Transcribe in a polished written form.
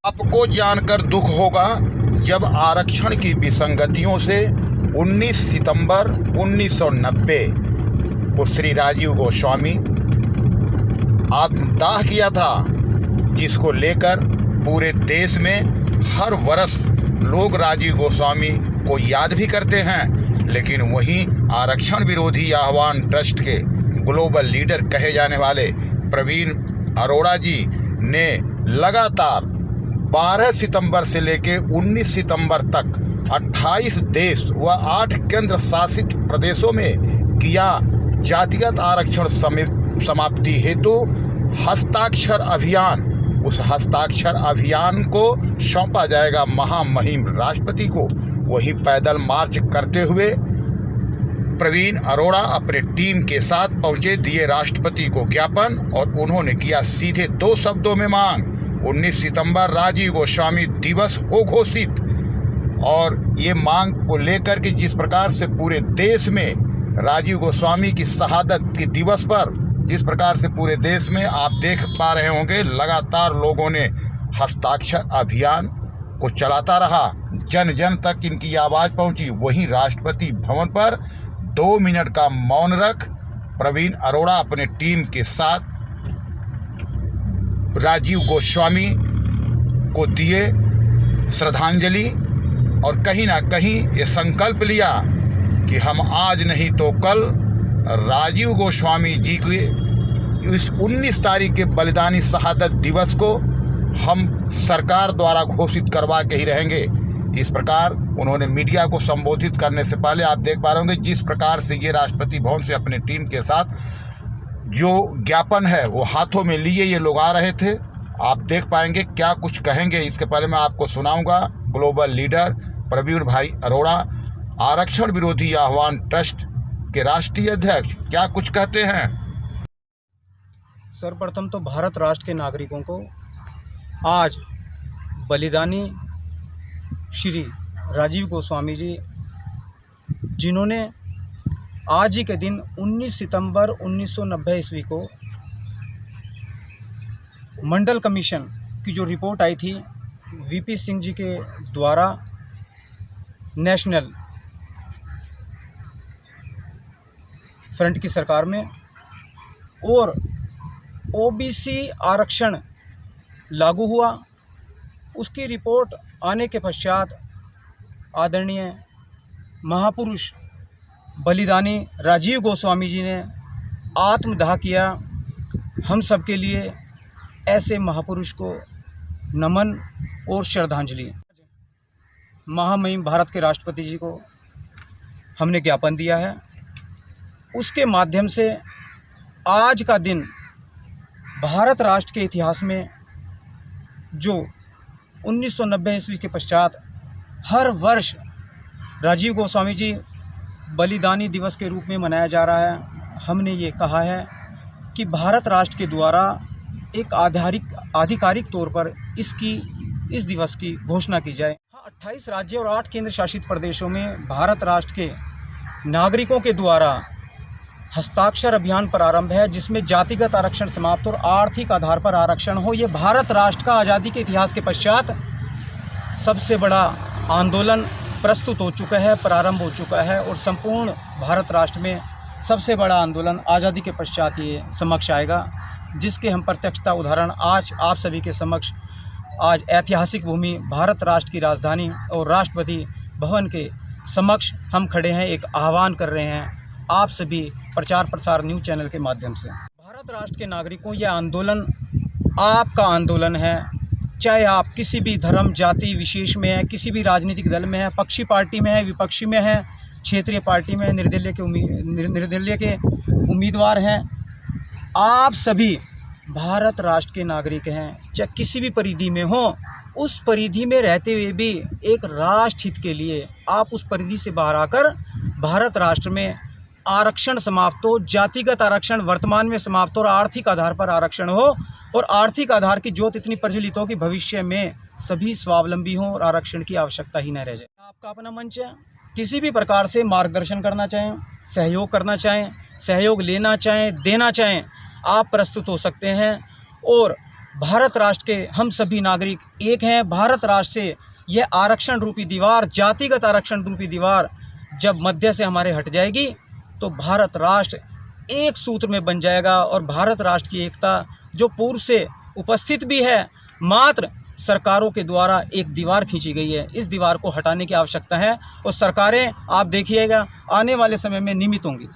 आपको जानकर दुख होगा जब आरक्षण की विसंगतियों से 19 सितंबर 1990 को श्री राजीव गोस्वामी आत्मदाह किया था, जिसको लेकर पूरे देश में हर वर्ष लोग राजीव गोस्वामी को याद भी करते हैं। लेकिन वहीं आरक्षण विरोधी आह्वान ट्रस्ट के ग्लोबल लीडर कहे जाने वाले प्रवीण अरोड़ा जी ने लगातार 12 सितंबर से लेकर 19 सितंबर तक 28 देश व 8 केंद्र शासित प्रदेशों में किया जातिगत आरक्षण समाप्ति हेतु हस्ताक्षर अभियान। उस हस्ताक्षर अभियान को सौंपा जाएगा महामहिम राष्ट्रपति को। वहीं पैदल मार्च करते हुए प्रवीण अरोड़ा अपने टीम के साथ पहुंचे, दिए राष्ट्रपति को ज्ञापन और उन्होंने किया सीधे 2 शब्दों में मांग, 19 सितंबर राजीव गोस्वामी दिवस हो घोषित। और ये मांग को लेकर के जिस प्रकार से पूरे देश में राजीव गोस्वामी की शहादत के दिवस पर जिस प्रकार से पूरे देश में आप देख पा रहे होंगे, लगातार लोगों ने हस्ताक्षर अभियान को चलाता रहा, जन जन तक इनकी आवाज़ पहुंची। वहीं राष्ट्रपति भवन पर 2 मिनट का मौन रख प्रवीण अरोड़ा अपने टीम के साथ राजीव गोस्वामी को दिए श्रद्धांजलि और कहीं ना कहीं ये संकल्प लिया कि हम आज नहीं तो कल राजीव गोस्वामी जी के इस 19 तारीख के बलिदानी शहादत दिवस को हम सरकार द्वारा घोषित करवा के ही रहेंगे। इस प्रकार उन्होंने मीडिया को संबोधित करने से पहले आप देख पा रहे होंगे जिस प्रकार से ये राष्ट्रपति भवन से अपने टीम के साथ जो ज्ञापन है वो हाथों में लिए ये लोग आ रहे थे। आप देख पाएंगे क्या कुछ कहेंगे। इसके पहले मैं आपको सुनाऊंगा ग्लोबल लीडर प्रवीण भाई अरोड़ा, आरक्षण विरोधी आह्वान ट्रस्ट के राष्ट्रीय अध्यक्ष, क्या कुछ कहते हैं। सर्वप्रथम तो भारत राष्ट्र के नागरिकों को आज बलिदानी श्री राजीव गोस्वामी जी, जिन्होंने आज ही के दिन 19 सितंबर 1990 ईस्वी को मंडल कमीशन की जो रिपोर्ट आई थी वीपी सिंह जी के द्वारा नेशनल फ्रंट की सरकार में, और ओबीसी आरक्षण लागू हुआ। उसकी रिपोर्ट आने के पश्चात आदरणीय महापुरुष बलिदानी राजीव गोस्वामी जी ने आत्मदाह किया। हम सब के लिए ऐसे महापुरुष को नमन और श्रद्धांजलि। महामहिम भारत के राष्ट्रपति जी को हमने ज्ञापन दिया है। उसके माध्यम से आज का दिन भारत राष्ट्र के इतिहास में जो 1990 ईस्वी के पश्चात हर वर्ष राजीव गोस्वामी जी बलिदानी दिवस के रूप में मनाया जा रहा है। हमने ये कहा है कि भारत राष्ट्र के द्वारा एक आधिकारिक तौर पर इस दिवस की घोषणा की जाए। 28 राज्य और 8 केंद्र शासित प्रदेशों में भारत राष्ट्र के नागरिकों के द्वारा हस्ताक्षर अभियान प्रारंभ है, जिसमें जातिगत आरक्षण समाप्त और आर्थिक आधार पर आरक्षण हो। ये भारत राष्ट्र का आज़ादी के इतिहास के पश्चात सबसे बड़ा आंदोलन प्रस्तुत हो चुका है, प्रारंभ हो चुका है, और संपूर्ण भारत राष्ट्र में सबसे बड़ा आंदोलन आज़ादी के पश्चात ये समक्ष आएगा, जिसके हम प्रत्यक्षता उदाहरण आज आप सभी के समक्ष आज ऐतिहासिक भूमि भारत राष्ट्र की राजधानी और राष्ट्रपति भवन के समक्ष हम खड़े हैं, एक आह्वान कर रहे हैं आप सभी प्रचार प्रसार न्यूज़ चैनल के माध्यम से। भारत राष्ट्र के नागरिकों, यह आंदोलन आपका आंदोलन है। चाहे आप किसी भी धर्म जाति विशेष में है, किसी भी राजनीतिक दल में है, पक्षी पार्टी में है, विपक्षी में है, क्षेत्रीय पार्टी में, निर्दलीय के उम्मीदवार हैं, आप सभी भारत राष्ट्र के नागरिक हैं। चाहे किसी भी परिधि में हो, उस परिधि में रहते हुए भी एक राष्ट्र हित के लिए आप उस परिधि से बाहर आकर भारत राष्ट्र में आरक्षण समाप्त हो, जातिगत आरक्षण वर्तमान में समाप्त हो और आर्थिक आधार पर आरक्षण हो, और आर्थिक आधार की ज्योत इतनी प्रज्वलित हो कि भविष्य में सभी स्वावलंबी हों और आरक्षण की आवश्यकता ही न रह जाए। आपका अपना मंच है, किसी भी प्रकार से मार्गदर्शन करना चाहें, सहयोग करना चाहें, सहयोग लेना चाहें, देना चाहें, आप प्रस्तुत हो सकते हैं। और भारत राष्ट्र के हम सभी नागरिक एक हैं। भारत राष्ट्र से यह आरक्षण रूपी दीवार, जातिगत आरक्षण रूपी दीवार जब मध्य से हमारे हट जाएगी तो भारत राष्ट्र एक सूत्र में बन जाएगा। और भारत राष्ट्र की एकता जो पूर्व से उपस्थित भी है, मात्र सरकारों के द्वारा एक दीवार खींची गई है, इस दीवार को हटाने की आवश्यकता है। और सरकारें आप देखिएगा आने वाले समय में नियमित होंगी।